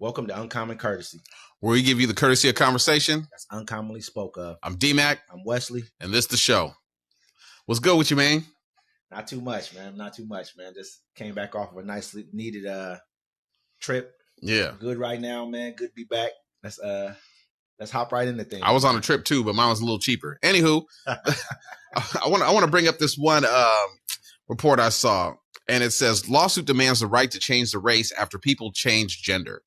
Welcome to Uncommon Courtesy. Where we give you the courtesy of conversation. That's uncommonly spoke of. I'm D-Mac. I'm Wesley. And this the show. What's good with you, man? Not too much, man. Just came back off of a nicely needed trip. Yeah. Good right now, man. Good to be back. Let's hop right into things. I was on a trip too, but mine was a little cheaper. Anywho, I want to bring up this one report I saw, and it says lawsuit demands the right to change the race after people change gender.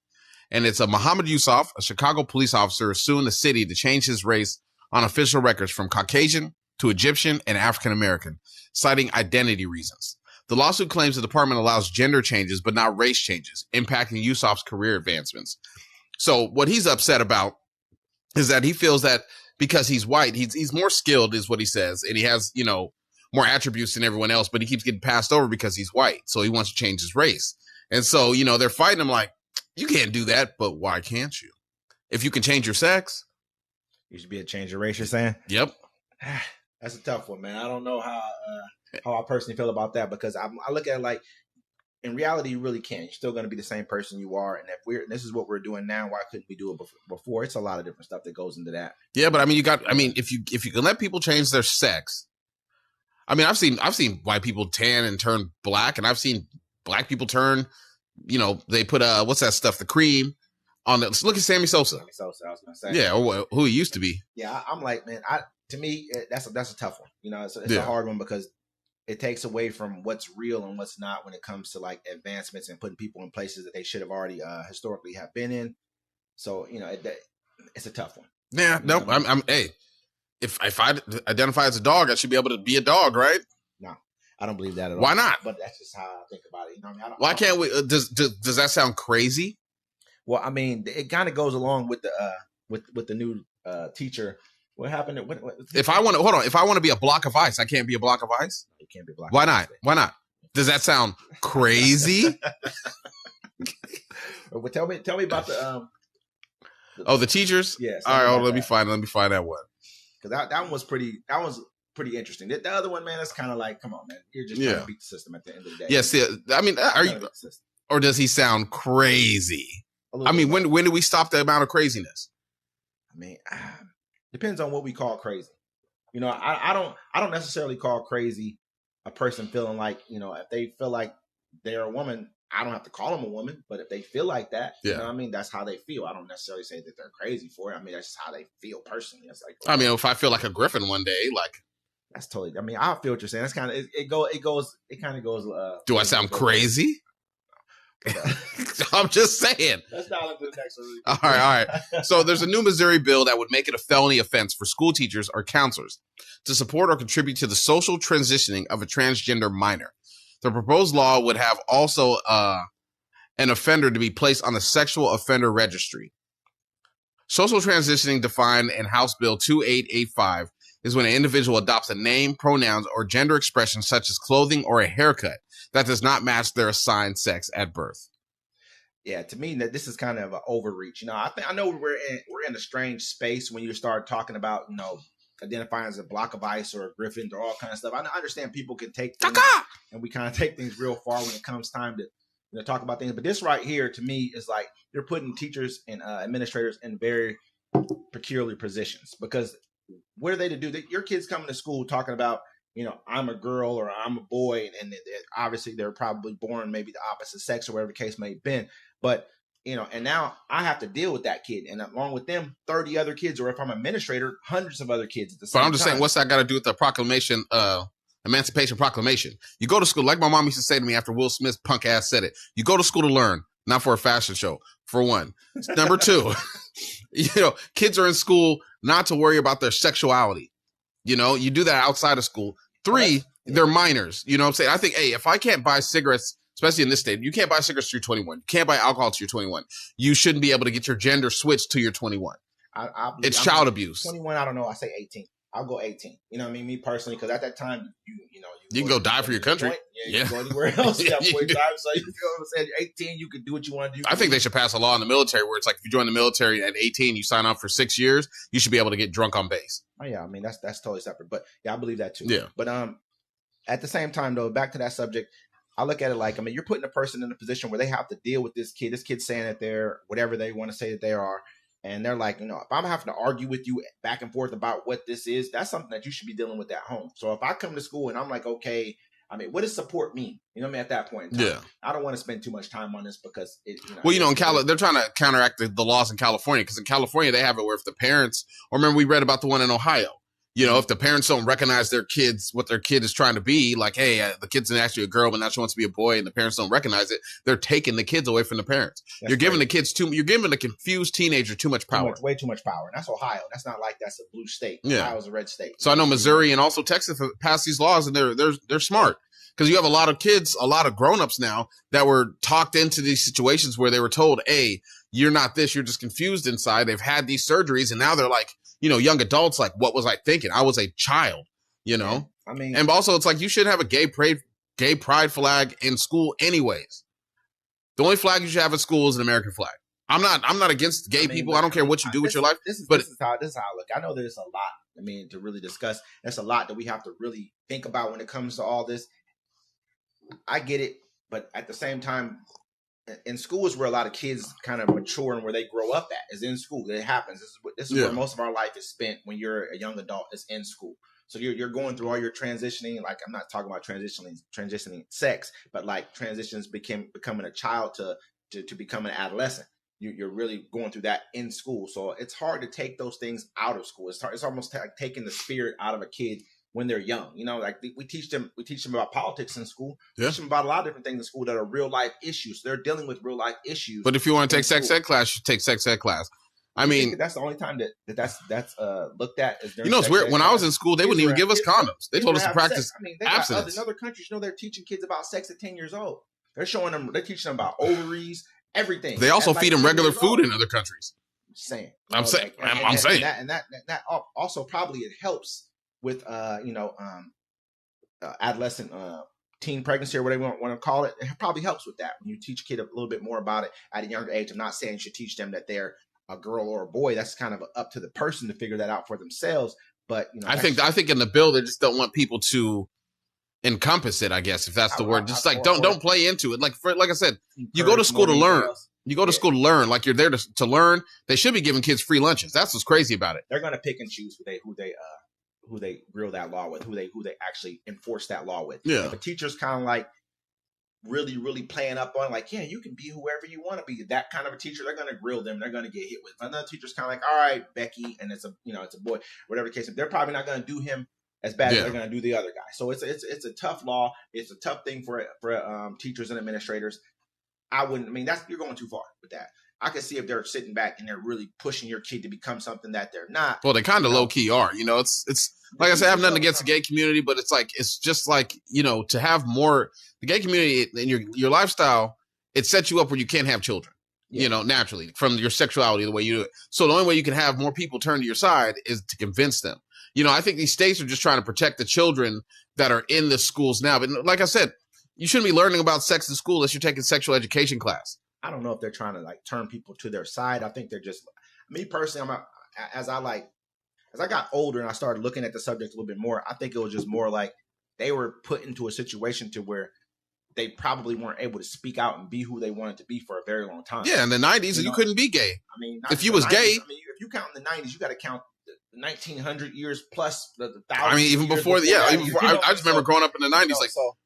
And it's Muhammad Yusuf, a Chicago police officer, suing the city to change his race on official records from Caucasian to Egyptian and African American, citing identity reasons. The lawsuit claims the department allows gender changes, but not race changes, impacting Yusuf's career advancements. So what he's upset about is that he feels that because he's white, he's more skilled, is what he says, and he has, more attributes than everyone else, but he keeps getting passed over because he's white. So he wants to change his race. And so, they're fighting him like, you can't do that, but why can't you? If you can change your sex. You should be a change of race, you're saying? Yep. That's a tough one, man. I don't know how I personally feel about that, because I look at it like, in reality, you really can't. You're still going to be the same person you are. And if this is what we're doing now, why couldn't we do it before? It's a lot of different stuff that goes into that. Yeah, but if you can let people change their sex, I've seen white people tan and turn black, and I've seen black people turn, they put what's that stuff, the cream on the. Look at Sammy Sosa. I was gonna say. Yeah, or who he used to be. Yeah, I'm like, man. To me, that's a tough one. It's a hard one, because it takes away from what's real and what's not when it comes to like advancements and putting people in places that they should have already historically have been in. So it's a tough one. Yeah, nope. Hey, if I identify as a dog, I should be able to be a dog, right? No, I don't believe that at all. Why not? But that's just how I think about it. Why can't we? Does that sound crazy? Well, it kind of goes along with the with the new teacher. What happened? If I want to be a block of ice, I can't be a block of ice. You can't be a block. Why of not? Ice. Why not? Does that sound crazy? Well, tell me about the the teachers. Yes. All right. Let me find that one. Because that one was pretty. That was pretty interesting. The other one, man, that's kind of like, come on, man, you're just trying to beat the system at the end of the day. Yes. Are you? Or does he sound crazy? When do we stop the amount of craziness? Depends on what we call crazy. I don't necessarily call crazy a person feeling like, if they feel like they're a woman, I don't have to call them a woman, but if they feel like that, that's how they feel. I don't necessarily say that they're crazy for it. That's just how they feel personally. It's like, if I feel like a griffin one day, like, that's totally, I feel what you're saying. That's kind of, it kind of goes. Do I sound crazy? I'm just saying. Let's dial into the next one. All right. So there's a new Missouri bill that would make it a felony offense for school teachers or counselors to support or contribute to the social transitioning of a transgender minor. The proposed law would have also an offender to be placed on the sexual offender registry. Social transitioning, defined in House Bill 2885, is when an individual adopts a name, pronouns, or gender expression such as clothing or a haircut that does not match their assigned sex at birth. Yeah, to me, this is kind of an overreach. I know we're in a strange space when you start talking about, identifying as a block of ice or a griffin or all kind of stuff. I understand people can take things, and we kind of take things real far when it comes time to talk about things. But this right here, to me, is like you're putting teachers and administrators in very peculiar positions, because what are they to do? Your kids coming to school talking about, I'm a girl or I'm a boy, and obviously they're probably born maybe the opposite sex or whatever the case may have been. But, and now I have to deal with that kid, and along with them, 30 other kids, or if I'm an administrator, hundreds of other kids at the same time. But I'm just saying, what's that got to do with the proclamation, Emancipation Proclamation? You go to school, like my mom used to say to me after Will Smith's punk ass said it, you go to school to learn, not for a fashion show, for one. Number two, kids are in school not to worry about their sexuality. You do that outside of school. 3, they're minors. You know what I'm saying? I think, if I can't buy cigarettes, especially in this state, you can't buy cigarettes till you're 21. You can't buy alcohol till you're 21. You shouldn't be able to get your gender switched till you're 21. It's child abuse. 21, I don't know. I say 18. I'll go 18. Me personally, because at that time, you can go die for your country. You can go anywhere else. So you feel what I'm saying? 18, you can do what you want to do. I think they should pass a law in the military where it's like, if you join the military at 18, you sign up for 6 years, you should be able to get drunk on base. Oh yeah, that's totally separate. But yeah, I believe that too. Yeah. But at the same time though, back to that subject, I look at it like, I mean, you're putting a person in a position where they have to deal with this kid. This kid's saying that they're whatever they want to say that they are. And they're like, if I'm having to argue with you back and forth about what this is, that's something that you should be dealing with at home. So if I come to school and I'm like, okay, I mean, what does support mean? At that point in time, I don't want to spend too much time on this because they're trying to counteract the laws in California, because in California they have it where if the parents, or remember we read about the one in Ohio, if the parents don't recognize their kids, what their kid is trying to be, like, hey, the kid's actually a girl, but now she wants to be a boy, and the parents don't recognize it, they're taking the kids away from the parents. You're giving the kids you're giving the confused teenager too much power. Way too much power. And that's Ohio. That's not like that's a blue state. Yeah. Ohio's a red state. So I know Missouri and also Texas have passed these laws, and they're smart. Because you have a lot of kids, a lot of grown-ups now that were talked into these situations where they were told, hey, you're not this, you're just confused inside. They've had these surgeries, and now they're like, young adults, like, what was I thinking? I was a child, I mean, and also it's like you shouldn't have a gay pride flag in school anyways. The only flag you should have at school is an American flag. I'm not against gay people. I don't care what you do with your life. This is how I look. I know there's a lot, to really discuss. There's a lot that we have to really think about when it comes to all this. I get it, but at the same time, in school is where a lot of kids kind of mature and where they grow up at, is in school. It happens. This is where most of our life is spent when you're a young adult, is in school. So you're going through all your transitioning. Like, I'm not talking about transitioning sex, but like transitions becoming a child to become an adolescent. You're really going through that in school. So it's hard to take those things out of school. It's almost like taking the spirit out of a kid when they're young. Like we teach them about politics in school. We teach them about a lot of different things in school that are real life issues. They're dealing with real life issues. But if you want to take sex ed class, you take sex ed class. I mean, that's the only time that's looked at. It's weird. When I was in school, they wouldn't even give us condoms. They told us to practice abstinence. In other countries, they're teaching kids about sex at 10 years old. They're teaching them about ovaries, everything. They also feed them regular food in other countries. I'm saying. And that also probably it helps with adolescent teen pregnancy or whatever you want to call it. It probably helps with that when you teach a kid a little bit more about it at a younger age. I'm not saying you should teach them that they're a girl or a boy. That's kind of up to the person to figure that out for themselves. But I think in the bill they just don't want people to encompass it, I guess, if that's the word. Just like don't play into it. Like I said, you go to school to learn. You go to school to learn. Like, you're there to learn. They should be giving kids free lunches. That's what's crazy about it. They're going to pick and choose who they reel that law with, who they actually enforce that law with. Yeah. If a teacher's kind of like really, really playing up on, like, yeah, you can be whoever you want to be. That kind of a teacher, they're going to grill them. They're going to get hit with. Another teacher's kind of like, all right, Becky, and it's a boy, whatever the case. They're probably not going to do him as bad as they're going to do the other guy. So it's a tough law. It's a tough thing for teachers and administrators. You're going too far with that. I can see if they're sitting back and they're really pushing your kid to become something that they're not. Well, they kind of low key are. It's like I said, I have nothing against the gay community, but it's just like, to have more the gay community in your lifestyle. It sets you up where you can't have children, naturally from your sexuality, the way you do it. So the only way you can have more people turn to your side is to convince them. I think these states are just trying to protect the children that are in the schools now. But like I said, you shouldn't be learning about sex in school unless you're taking sexual education class. I don't know if they're trying to like turn people to their side. I think they're just, me personally, as I got older and I started looking at the subject a little bit more, I think it was just more like they were put into a situation to where they probably weren't able to speak out and be who they wanted to be for a very long time. Yeah, in the 90s, you couldn't be gay. If you was 90s, gay. If you count in the 90s, you got to count the 1900 years plus the even before I just remember growing up in the 90s,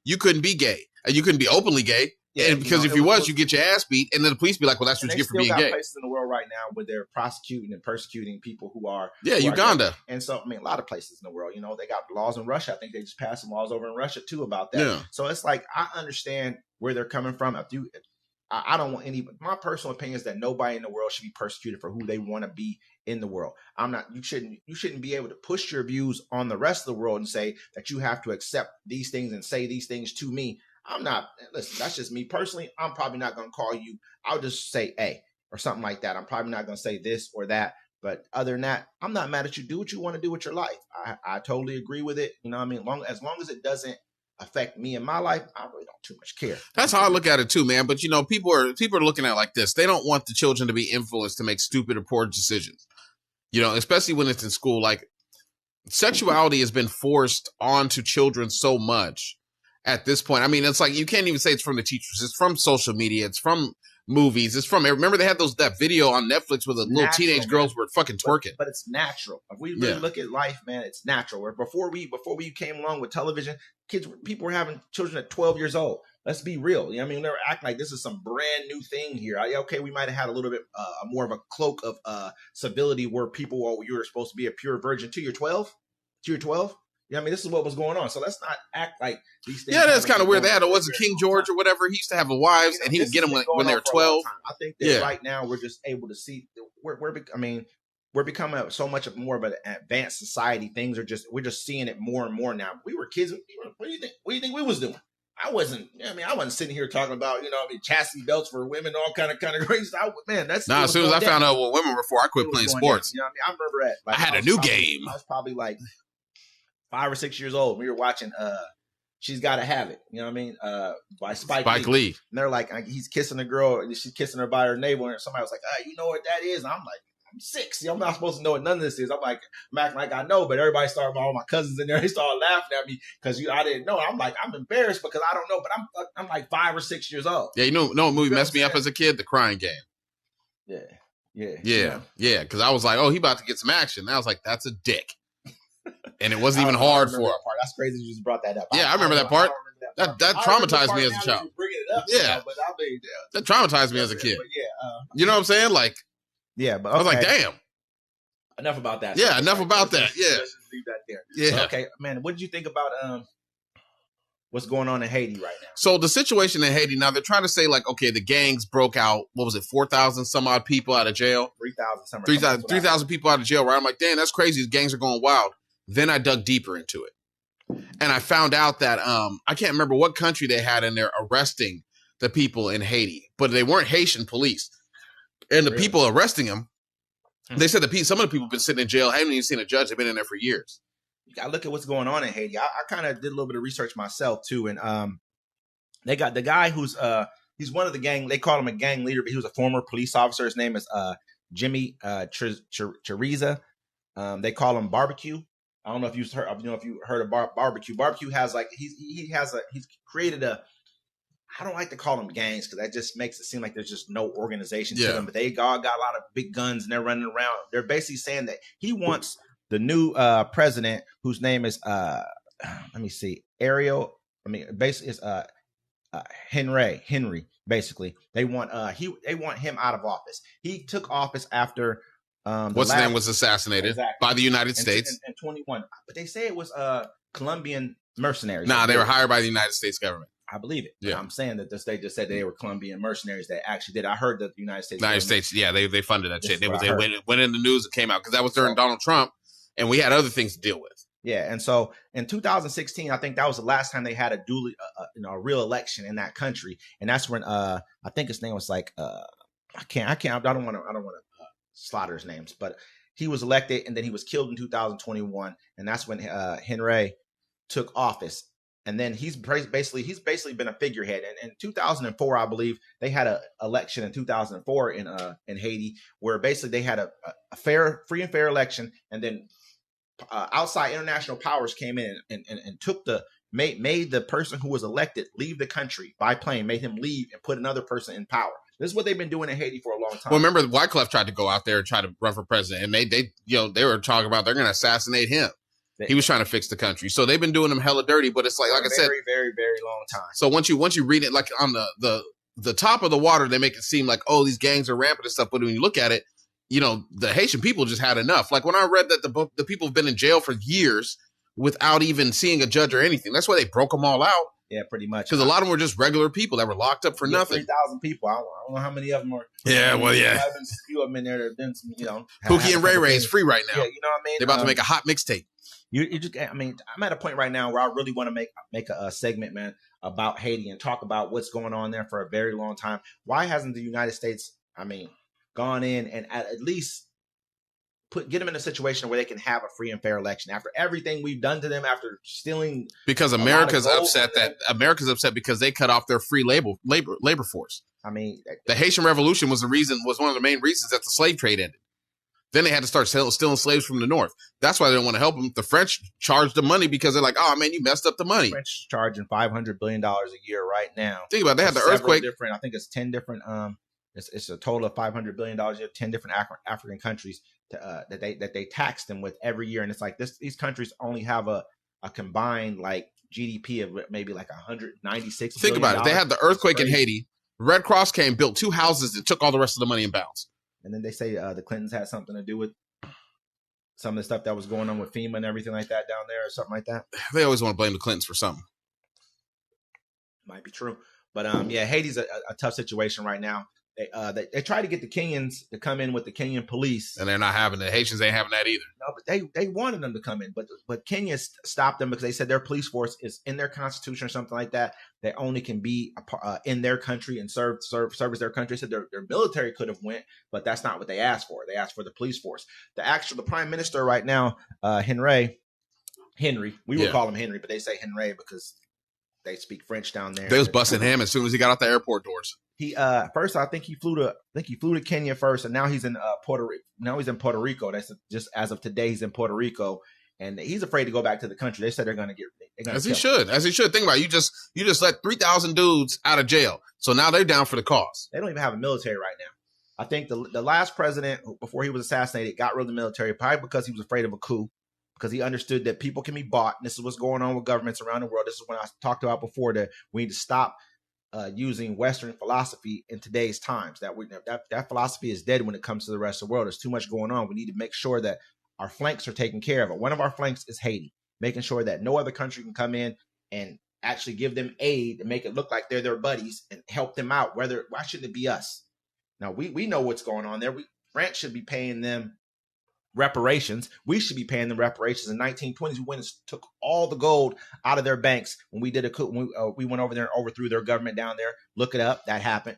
you couldn't be gay. And you couldn't be openly gay. Yeah, and because if you was, you get your ass beat, and then the police be like, "Well, that's what you get for being gay." Places in the world right now where they're prosecuting and persecuting people who are Uganda, and so a lot of places in the world. They got laws in Russia. I think they just passed some laws over in Russia too about that. Yeah. So it's like I understand where they're coming from. I don't want any. My personal opinion is that nobody in the world should be persecuted for who they want to be in the world. You shouldn't be able to push your views on the rest of the world and say that you have to accept these things and say these things to me. I'm not, listen, that's just me personally. I'm probably not going to call you. I'll just say A or something like that. I'm probably not going to say this or that. But other than that, I'm not mad at you. Do what you want to do with your life. I totally agree with it. As long as it doesn't affect me in my life, I really don't too much care. That's how I look at it too, man. But people are looking at it like this. They don't want the children to be influenced to make stupid or poor decisions. Especially when it's in school. Like, sexuality has been forced onto children so much. at this point. I mean, it's like, you can't even say it's from the teachers. It's from social media. It's from movies. It's from, remember they had that video on Netflix where the little teenage girls were fucking twerking. But it's natural. If we really look at life, man, it's natural. Where before we came along with television, people were having children at 12 years old. Let's be real. You know what I mean? We never act like this is some brand new thing here. Okay, we might have had a little bit more of a cloak of civility where you were supposed to be a pure virgin till you're 12. To your 12. Yeah, I mean, this is what was going on. So let's not act like these things. Yeah, that's kind of weird. They had it wasn't King George or whatever. He used to have wives, and he would get them when they're 12. I think that right now we're just able to see. We're becoming so much more of an advanced society. We're just seeing it more and more now. We were kids. What do you think? What do you think we was doing? I wasn't sitting here talking about, chastity belts for women, all kind of crazy stuff. Man, that's as soon as I found out what women were for, I quit playing sports. Down. I remember I had a new game. I was probably like 5 or 6 years old. We were watching She's Gotta Have It, you know what I mean? By Spike Lee. And they're like, he's kissing a girl, she's kissing her by her navel, and somebody was like, you know what that is? And I'm like, I'm 6. I'm not supposed to know what none of this is. I'm acting like I know, but everybody started, all my cousins in there, they started laughing at me because I didn't know. I'm like, I'm embarrassed because I don't know, but I'm like 5 or 6 years old. Yeah, you know what movie messed me up as a kid? The Crying Game. Yeah. Because I was like, he about to get some action. And I was like, that's a dick. And it wasn't even hard for him. That's crazy you just brought that up. Yeah, I remember that part. That traumatized me as a child. That traumatized me as a kid. You know what I'm saying? Like, yeah, but I was like, damn. Enough about that. Yeah, enough about that. Yeah. Let's just leave that there. Yeah. Okay, man, what did you think about what's going on in Haiti right now? So the situation in Haiti, now they're trying to say like, okay, the gangs broke out, what was it, 4,000 some odd people out of jail? 3,000 3,000 people out of jail, right? I'm like, damn, that's crazy. The gangs are going wild. Then I dug deeper into it. And I found out that I can't remember what country they had in there arresting the people in Haiti, but they weren't Haitian police. And the people arresting them, they said some of the people have been sitting in jail. I haven't even seen a judge. They've been in there for years. You got to look at what's going on in Haiti. I kind of did a little bit of research myself too. And they got the guy who's he's one of the gang. They call him a gang leader, but he was a former police officer. His name is Jimmy Chiriza. They call him Barbecue. I don't know if you've heard of Barbecue. Barbecue has he's created a, I don't like to call them gangs because that just makes it seem like there's just no organization to them. But they all got a lot of big guns and they're running around. They're basically saying that he wants the new president, whose name is Ariel. Basically it's Henry. Basically, they want him out of office. He took office after what's his name was assassinated by the United States in 21. But they say it was Colombian mercenaries. Nah, they were hired by the United States government. I believe it. Yeah. I'm saying that they just said they were Colombian mercenaries that actually did. I heard that the United States. They funded that shit. They went in the news. It came out because that was during Donald Trump, and we had other things to deal with. Yeah, and so in 2016, I think that was the last time they had a real election in that country, and that's when I think his name was like I don't want to slaughter his names, but he was elected, and then he was killed in 2021, and that's when Henry took office. And then he's basically been a figurehead. And in 2004, I believe they had an election in 2004 in Haiti, where basically they had a free and fair election. And then outside international powers came in and took made the person who was elected leave the country by plane, made him leave and put another person in power. This is what they've been doing in Haiti for a long time. Well, remember Wyclef tried to go out there and try to run for president, and they were talking about they're going to assassinate him. He was trying to fix the country. So they've been doing them hella dirty, but it's like I said, very, very, very long time. So once you read it, like on the top of the water, they make it seem like, these gangs are rampant and stuff. But when you look at it, the Haitian people just had enough. Like when I read that the people have been in jail for years without even seeing a judge or anything. That's why they broke them all out. Yeah, pretty much. Because a lot of them were just regular people that were locked up for nothing. 3,000 people. I don't know how many of them are. Yeah, well, yeah. I've been a few of them in there that have been some, Pookie and Ray Ray is free right now. Yeah, you know what I mean? They're about to make a hot mixtape. You just, I'm at a point right now where I really want to make a segment, man, about Haiti and talk about what's going on there for a very long time. Why hasn't the United States, gone in and at least get them in a situation where they can have a free and fair election after everything we've done to them, after stealing? Because America's upset because they cut off their free labor force. The Haitian Revolution was one of the main reasons that the slave trade ended. Then they had to start stealing slaves from the North. That's why they don't want to help them. The French charged the money because they're like, oh, man, you messed up the money. The French charging $500 billion a year right now. Think about it. They had the earthquake. I think it's 10 different, it's a total of $500 billion. You have 10 different African countries that they tax them with every year. And it's like these countries only have a combined like GDP of maybe like 196 Think about it. They had the earthquake in Haiti. Red Cross came, built 2 houses, and took all the rest of the money and bounced. And then they say the Clintons had something to do with some of the stuff that was going on with FEMA and everything like that down there or something like that. They always want to blame the Clintons for something. Might be true. But yeah, Haiti's a tough situation right now. They try to get the Kenyans to come in with the Kenyan police. And they're not having it. The Haitians ain't having that either. No, but they wanted them to come in. But Kenya stopped them because they said their police force is in their constitution or something like that. They only can be in their country and service their country. They said their military could have went, but that's not what they asked for. They asked for the police force. The prime minister right now, Henry, we would call him Henry, but they say Henry because they speak French down there. They was busting him as soon as he got out the airport doors. He first I think he flew to Kenya first, and now he's in Puerto Rico. Now he's in Puerto Rico. That's just as of today, he's in Puerto Rico, and he's afraid to go back to the country. They said they're going to get as he should. Think about it. You just let 3,000 dudes out of jail, so now they're down for the cause. They don't even have a military right now. I think the last president before he was assassinated got rid of the military probably because he was afraid of a coup. Because he understood that people can be bought. And this is what's going on with governments around the world. This is what I talked about before, that we need to stop using Western philosophy in today's times. That philosophy is dead when it comes to the rest of the world. There's too much going on. We need to make sure that our flanks are taken care of. One of our flanks is Haiti, making sure that no other country can come in and actually give them aid and make it look like they're their buddies and help them out. Why shouldn't it be us? Now, we know what's going on there. France should be paying them reparations. We should be paying them reparations. In 1920s, we went and took all the gold out of their banks when we did a coup. When we went over there and overthrew their government down there. Look it up. That happened.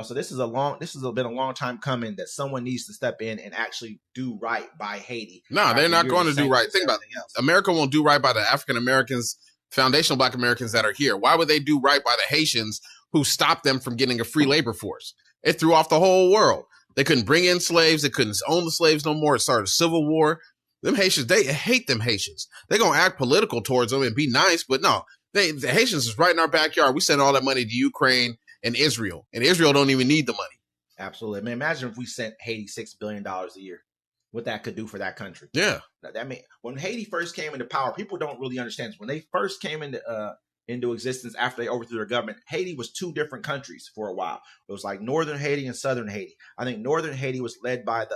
So this has been a long time coming that someone needs to step in and actually do right by Haiti. No, they're not going to do right. Think about it. America won't do right by the African Americans, foundational Black Americans that are here. Why would they do right by the Haitians who stopped them from getting a free labor force? It threw off the whole world. They couldn't bring in slaves. They couldn't own the slaves no more. It started a civil war. Them Haitians, they hate them Haitians. They're going to act political towards them and be nice, but no, the Haitians is right in our backyard. We send all that money to Ukraine and Israel don't even need the money. Absolutely. I mean, imagine if we sent Haiti $6 billion a year, what that could do for that country. Yeah. When Haiti first came into power, people don't really understand this. When they first came into existence after they overthrew their government, Haiti was 2 different countries for a while. It was like Northern Haiti and Southern Haiti. I think Northern Haiti was led by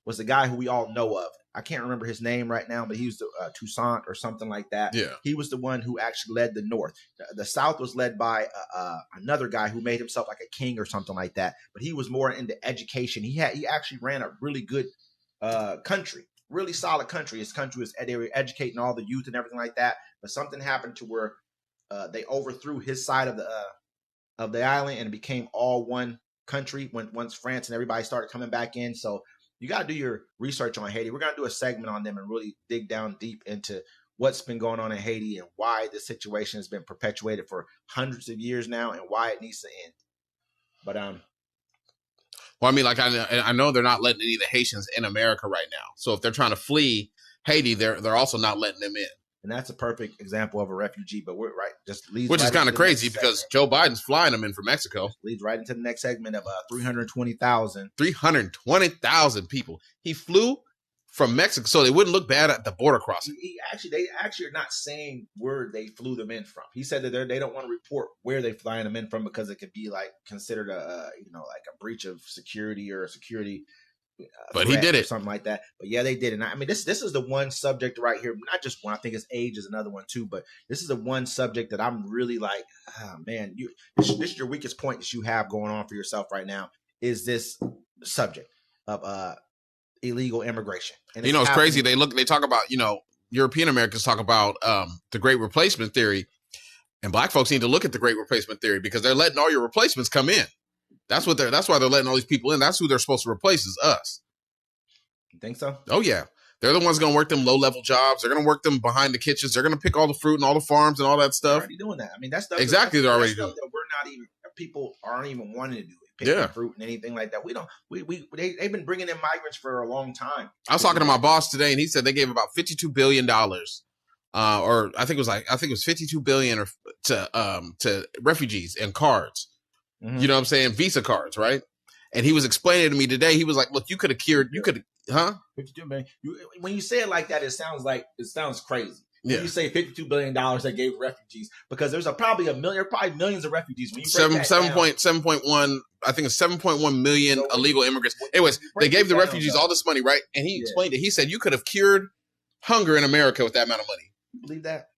was the guy who we all know of. I can't remember his name right now, but he was the Toussaint or something like that. Yeah. He was the one who actually led the North. The South was led by another guy who made himself like a king or something like that. But he was more into education. He actually ran a really good country. Really solid country. His country was, they were educating all the youth and everything like that. But something happened to where they overthrew his side of the island and it became all one country once France and everybody started coming back in. So you got to do your research on Haiti. We're going to do a segment on them and really dig down deep into what's been going on in Haiti and why the situation has been perpetuated for hundreds of years now and why it needs to end. But well, I mean, like I know they're not letting any of the Haitians in America right now. So if they're trying to flee Haiti, they're also not letting them in. And that's a perfect example of a refugee. But we're right, just leads which is kind of crazy because Joe Biden's flying them in from Mexico. Leads right into the next segment of 320,000. 320,000 people. He flew from Mexico, so they wouldn't look bad at the border crossing. They actually are not saying where they flew them in from. He said that they don't want to report where they flying them in from because it could be like considered like a breach of security or a security. But he did it, something like that. But yeah, they did it. I mean, this is the one subject right here. Not just one. I think it's age is another one too. But this is the one subject that I'm really like, man, this is your weakest point that you have going on for yourself right now. Is this subject of illegal immigration? And it's crazy. They talk about European Americans talk about the Great Replacement theory, and Black folks need to look at the Great Replacement theory because they're letting all your replacements come in. That's why they're letting all these people in. That's who they're supposed to replace is us. You think so? Oh yeah. They're the ones going to work them low-level jobs. They're going to work them behind the kitchens. They're going to pick all the fruit and all the farms and all that stuff. They're already doing that. I mean, that's stuff. Exactly. They're already doing that people aren't even wanting to do it. picking fruit and anything like that. They've been bringing in migrants for a long time. I was talking to my boss today, and he said they gave about $52 billion, or I think it was $52 billion to refugees and cards. Mm-hmm. You know what I'm saying? Visa cards, right? And he was explaining to me today. He was like, "Look, you could have cured. You could, huh? 52 billion. When you say it like that, it sounds crazy. Yeah. When you say $52 billion they gave refugees, because there's probably millions of refugees. When you 7.1, I think it's 7.1 million illegal immigrants. Anyways, they gave the refugees all this money, right? And he explained it. He said you could have cured hunger in America with that amount of money. You believe that?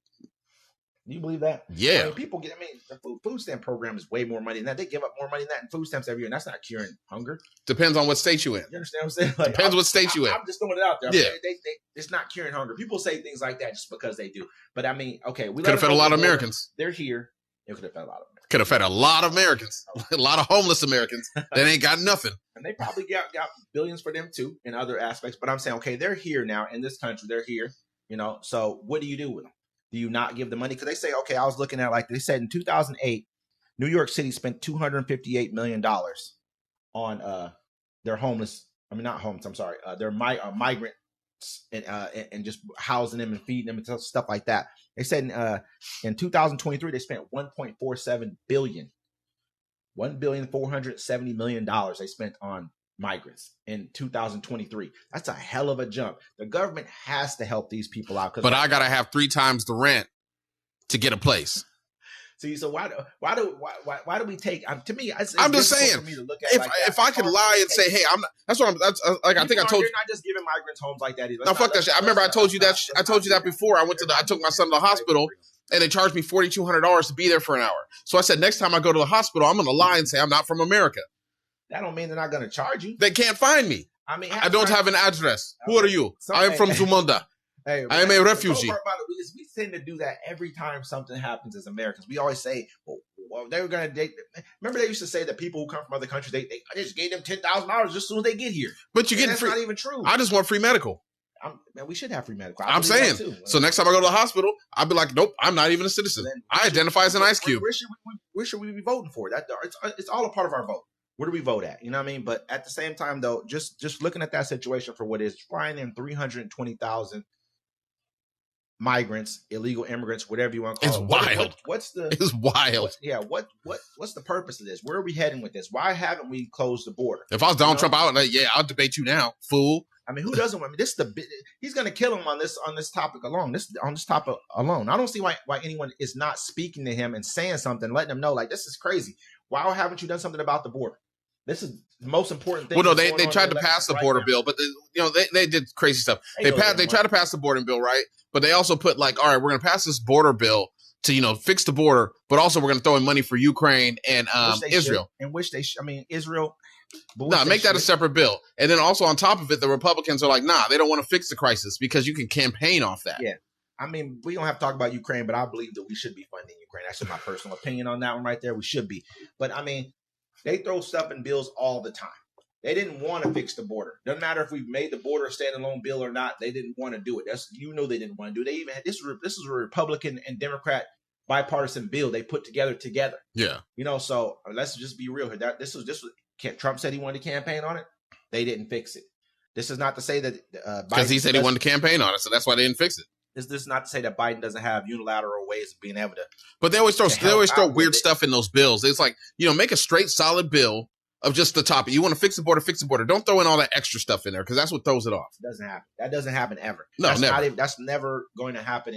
You believe that? Yeah. I mean, people get. I mean, the food stamp program is way more money than that. They give up more money than that in food stamps every year, and that's not curing hunger. Depends on what state you in. You understand what I'm saying? Like, Depends what state you in. I'm just throwing it out there. Yeah. It's not curing hunger. People say things like that just because they do. But I mean, okay, we could have fed a lot of Americans. They're here. It could have fed a lot of Americans. Could have fed a lot of Americans. A lot of homeless Americans that ain't got nothing. And they probably got billions for them too in other aspects. But I'm saying, okay, they're here now in this country. They're here. So what do you do with them? Do you not give the money? Because they say, okay, I was looking at, like they said in 2008, New York City spent $258 million on their homeless. I mean, not homeless. I'm sorry. Their migrants and just housing them and feeding them and stuff like that. They said in 2023 they spent $1.47 billion, $1.470 billion they spent on migrants in 2023. That's a hell of a jump. The government has to help these people out. But I gotta have 3 times the rent to get a place. See, so why do we take? To me, I'm just saying. For me to look at if I could lie and say, hey, I'm not. That's what I'm. That's like I think I told you. You're not just giving migrants homes like that either. No, fuck that shit. I remember I told you that. I told you that before. I took my son to the hospital. And they charged me $4,200 to be there for an hour. So I said, next time I go to the hospital, I'm going to lie and say I'm not from America. That don't mean they're not going to charge you. They can't find me. I mean, I don't have an address. Who are you? I am from Zumunda. I am a refugee. The part about it is we tend to do that every time something happens as Americans. We always say, well they were going to date. Remember they used to say that people who come from other countries, they just gave them $10,000 just as soon as they get here. But you get that's free. Not even true. I just want free medical. Man, we should have free medical. I'm saying. So next time I go to the hospital, I'll be like, nope, I'm not even a citizen. I identify as an ice cube. Where should we be voting for? It's all a part of our vote. Where do we vote at? You know what I mean? But at the same time, though, just looking at that situation for what is, flying in 320,000 migrants, illegal immigrants, whatever you want to call it. It's wild. It's wild. What's the purpose of this? Where are we heading with this? Why haven't we closed the border? If I was Donald Trump, I'll debate you now, fool. I mean, who doesn't want? I mean, he's going to kill him on this topic alone. On this topic alone, I don't see why anyone is not speaking to him and saying something, letting him know, like, this is crazy. Why haven't you done something about the border? This is the most important thing. Well, no, they tried to pass the border bill, but they did crazy stuff. They tried to pass the border bill, right? But they also put like, all right, we're going to pass this border bill to fix the border, but also we're going to throw in money for Ukraine and Israel. Israel. No, make that a separate bill. And then also on top of it, the Republicans are like, nah, they don't want to fix the crisis because you can campaign off that. Yeah. I mean, we don't have to talk about Ukraine, but I believe that we should be funding Ukraine. That's just my personal opinion on that one right there. We should be. But I mean, they throw stuff in bills all the time. They didn't want to fix the border. Doesn't matter if we made the border a standalone bill or not. They didn't want to do it. They didn't want to do it. They even had this is a Republican and Democrat bipartisan bill they put together. Yeah. So let's just be real here. This was Trump said he wanted to campaign on it. They didn't fix it. This is not to say that because he said he wanted to campaign on it, so that's why they didn't fix it. This is not to say that Biden doesn't have unilateral ways of being able to. But they always throw weird stuff in those bills. It's like make a straight solid bill of just the topic. You want to fix the border, fix the border. Don't throw in all that extra stuff in there because that's what throws it off. It doesn't happen. That doesn't happen ever. No, never. That's never going to happen.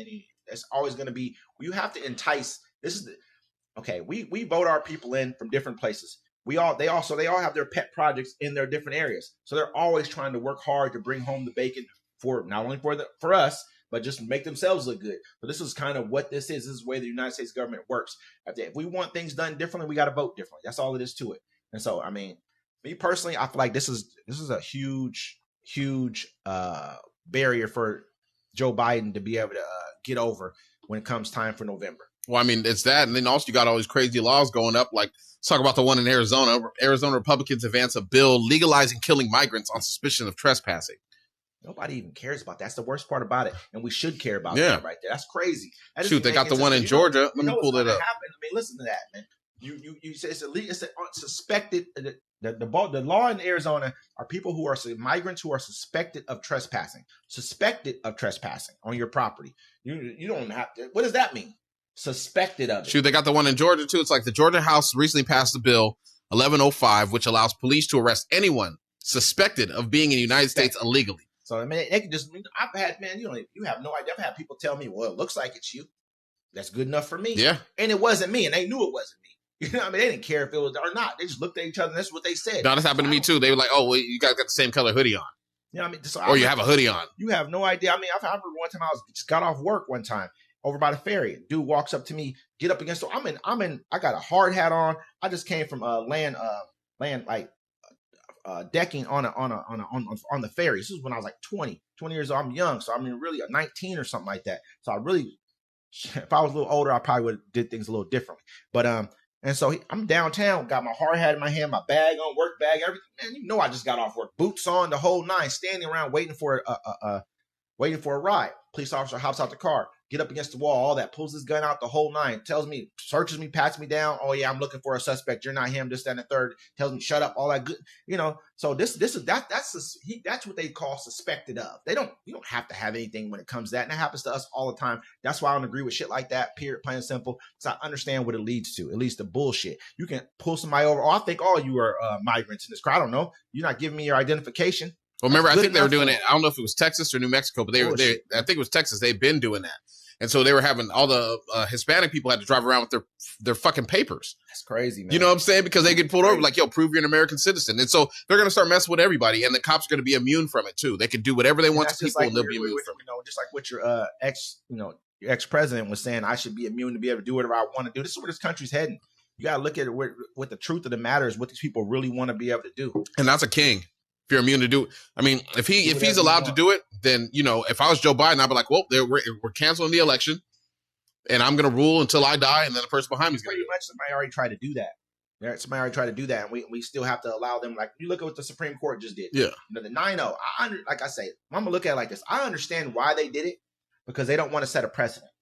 That's always going to be. You have to entice. We vote our people in from different places. They all have their pet projects in their different areas. So they're always trying to work hard to bring home the bacon for not only for us, but just make themselves look good. So this is kind of what this is. This is the way the United States government works. If we want things done differently, we got to vote differently. That's all it is to it. And so, I mean, me personally, I feel like this is a huge barrier for Joe Biden to be able to get over when it comes time for November. Well, I mean, it's that. And then also you got all these crazy laws going up. Like, let's talk about the one in Arizona. Arizona Republicans advance a bill legalizing killing migrants on suspicion of trespassing. Nobody even cares about that. That's the worst part about it. And we should care about that right there. That's crazy. Shoot, they got the one in Georgia. Let me pull that up. I mean, listen to that, man. You say it's illegal. It's suspected. The law in Arizona are people who are migrants who are suspected of trespassing. Suspected of trespassing on your property. You don't have to. What does that mean? Suspected of it. Shoot, they got the one in Georgia too. It's like the Georgia House recently passed the bill 1105, which allows police to arrest anyone suspected of being in the United States illegally. So I mean, they can just. I've had you have no idea. I've had people tell me, "Well, it looks like it's you." That's good enough for me. Yeah, and it wasn't me, and they knew it wasn't me. You know what I mean? They didn't care if it was or not. They just looked at each other, and that's what they said. No, this happened to me too. They were like, "Oh, well, you guys got the same color hoodie on." You know what I mean? So or you have a hoodie on. You have no idea. I mean, I remember one time I just got off work one time over by the ferry. Dude walks up to me, get up against the. I'm in. I got a hard hat on. I just came from land like decking on the ferry. This is when I was like 20 years old. I'm young, so I mean, really 19 or something like that. So I really, if I was a little older, I probably would have did things a little differently. But and so I'm downtown, got my hard hat in my hand, my bag on, work bag, everything. Man, you know I just got off work, boots on, the whole nine, standing around waiting for a ride. Police officer hops out the car, get up against the wall, all that, pulls his gun out, the whole nine, tells me, searches me, pats me down. Oh yeah, I'm looking for a suspect. You're not him. This, that, and the third. Tells me shut up. All that good, you know. So that's what they call suspected of. You don't have to have anything when it comes to that, and that happens to us all the time. That's why I don't agree with shit like that. Period. Plain and simple. Because I understand what it leads to. It leads to bullshit. You can pull somebody over. Oh, I think all you are migrants in this crowd. I don't know. You're not giving me your identification. Well, remember, I think they were doing it. I don't know if it was Texas or New Mexico, but I think it was Texas. They've been doing that. And so they were having all the Hispanic people had to drive around with their fucking papers. That's crazy, man. You know what I'm saying? Because they get pulled over like, yo, prove you're an American citizen. And so they're going to start messing with everybody. And the cops are going to be immune from it, too. They can do whatever they want to people and they'll be immune from it. You know, just like what your your ex-president was saying, I should be immune to be able to do whatever I want to do. This is where this country's heading. You got to look at it what the truth of the matter is, what these people really want to be able to do. And that's a king. If you're immune to do it. I mean, if he's allowed to do it, then, you know, if I was Joe Biden, I'd be like, well, we're canceling the election and I'm going to rule until I die. And then the person behind me is going to do it. Pretty much somebody already tried to do that. Somebody already tried to do that. And we still have to allow them. Like, you look at what the Supreme Court just did. Yeah. You know, the 9-0. Like I say, I'm going to look at it like this. I understand why they did it because they don't want to set a precedent.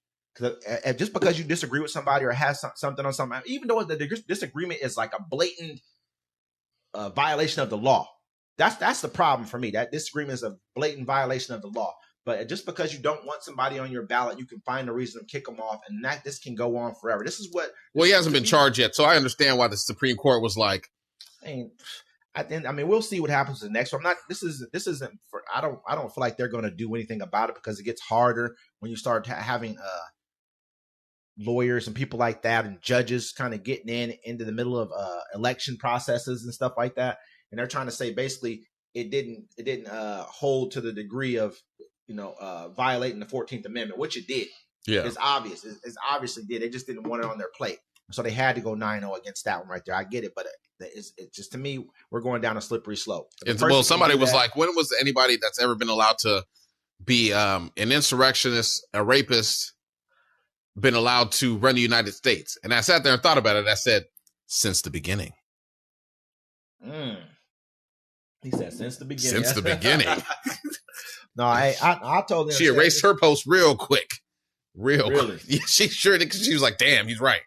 Just because you disagree with somebody or have something on something, even though the disagreement is like a blatant violation of the law. That's the problem for me. That disagreement is a blatant violation of the law. But just because you don't want somebody on your ballot, you can find a reason to kick them off, and this can go on forever. This is what. Well, he hasn't been charged yet, so I understand why the Supreme Court was like. I mean, we'll see what happens to the next one. This isn't for. I don't feel like they're going to do anything about it because it gets harder when you start having lawyers and people like that and judges kind of getting into the middle of election processes and stuff like that. And they're trying to say basically it didn't hold to the degree of violating the 14th Amendment, which it did. Yeah, it's obvious. It's obviously did. They just didn't want it on their plate, so they had to go 9-0 against that one right there. I get it, but it's just, to me, we're going down a slippery slope. Well, somebody was like, when was anybody that's ever been allowed to be an insurrectionist, a rapist, been allowed to run the United States? And I sat there and thought about it. I said, since the beginning. He said, since the beginning. Since the beginning. No, I told him. She erased her post real quick. Really? Quick. Yeah, she sure did, because she was like, damn, he's right.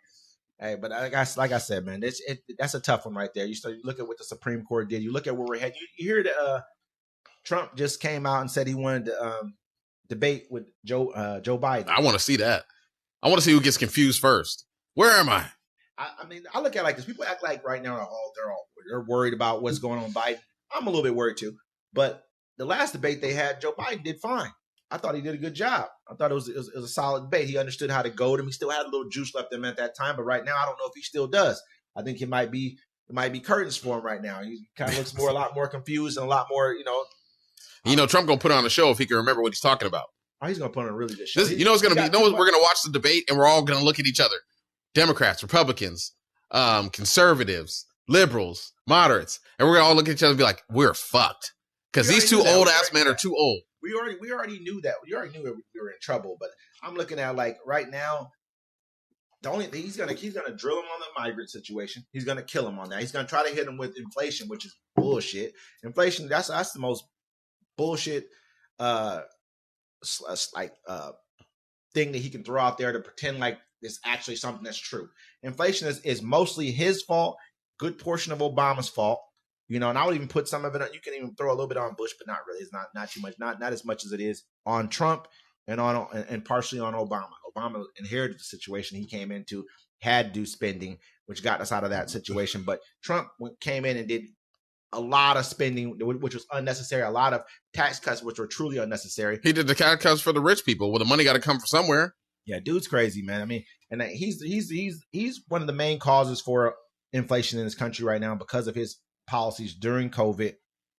Hey, but like I said, man, that's a tough one right there. You look at what the Supreme Court did. You look at where we're headed. You hear that Trump just came out and said he wanted to debate with Joe Biden. I want to see that. I want to see who gets confused first. Where am I? I mean, I look at it like this. People act like right now they're worried about what's going on with Biden. I'm a little bit worried too. But the last debate they had, Joe Biden did fine. I thought he did a good job. I thought it was a solid debate. He understood how to goad him. He still had a little juice left in him at that time, but right now I don't know if he still does. I think it might be curtains for him right now. He kind of looks a lot more confused and a lot more, Trump gonna put on a show if he can remember what he's talking about. Oh, he's gonna put on a really good show. We're gonna watch the debate and we're all gonna look at each other. Democrats, Republicans, conservatives, liberals, moderates, and we're gonna all look at each other and be like, we're fucked. Because these two old ass men are too old. We already knew that. We already knew we were in trouble. But I'm looking at, like, right now, the only thing he's gonna drill him on the migrant situation. He's gonna kill him on that. He's gonna try to hit him with inflation, which is bullshit. Inflation, that's the most bullshit thing that he can throw out there to pretend like it's actually something that's true. Inflation is mostly his fault, good portion of Obama's fault. You know, and I would even put some of it on, you can even throw a little bit on Bush, but not really. It's not too much, not as much as it is on Trump and partially on Obama. Obama inherited the situation he came into, had to do spending, which got us out of that situation. But Trump came in and did a lot of spending, which was unnecessary, a lot of tax cuts, which were truly unnecessary. He did the tax cuts for the rich people. Well, the money got to come from somewhere. Yeah, dude's crazy, man. I mean, and he's one of the main causes for inflation in this country right now because of his policies during COVID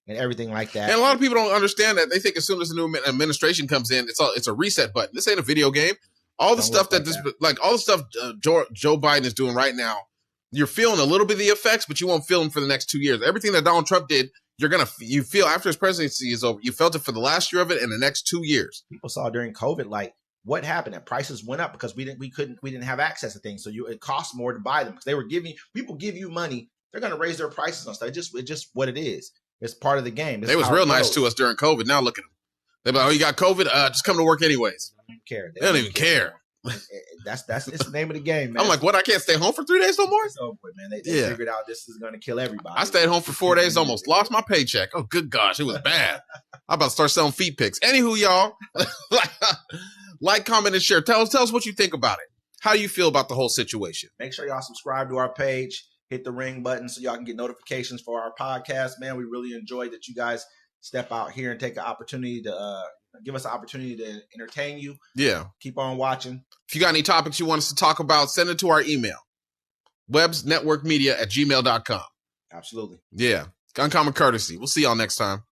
and everything like that. And a lot of people don't understand that. They think as soon as the new administration comes in, it's a reset button. This ain't a video game. All the stuff all the stuff Joe Biden is doing right now, you're feeling a little bit of the effects, but you won't feel them for the next 2 years. Everything that Donald Trump did, you feel after his presidency is over. You felt it for the last year of it and the next 2 years. People saw during COVID, like, what happened? That prices went up because we didn't have access to things. So it cost more to buy them because they were people give you money. They're going to raise their prices on stuff. It's just what it is. It's part of the game. They was real nice to us during COVID. Now look at them. They're like, oh, you got COVID? Just come to work anyways. They don't even care. They don't even care. That's it's the name of the game, man. I'm like, what? I can't stay home for 3 days no more? It's over, man. They figured out this is going to kill everybody. I stayed home for 4 days, almost lost my paycheck. Oh, good gosh, it was bad. I'm about to start selling feet pics. Anywho, y'all, like, comment, and share. Tell us what you think about it. How do you feel about the whole situation? Make sure y'all subscribe to our page. Hit the ring button so y'all can get notifications for our podcast. Man, we really enjoy that you guys step out here and take an opportunity to give us an opportunity to entertain you. Yeah. Keep on watching. If you got any topics you want us to talk about, send it to our email, websnetworkmedia@gmail.com. Absolutely. Yeah. Uncommon courtesy. We'll see y'all next time.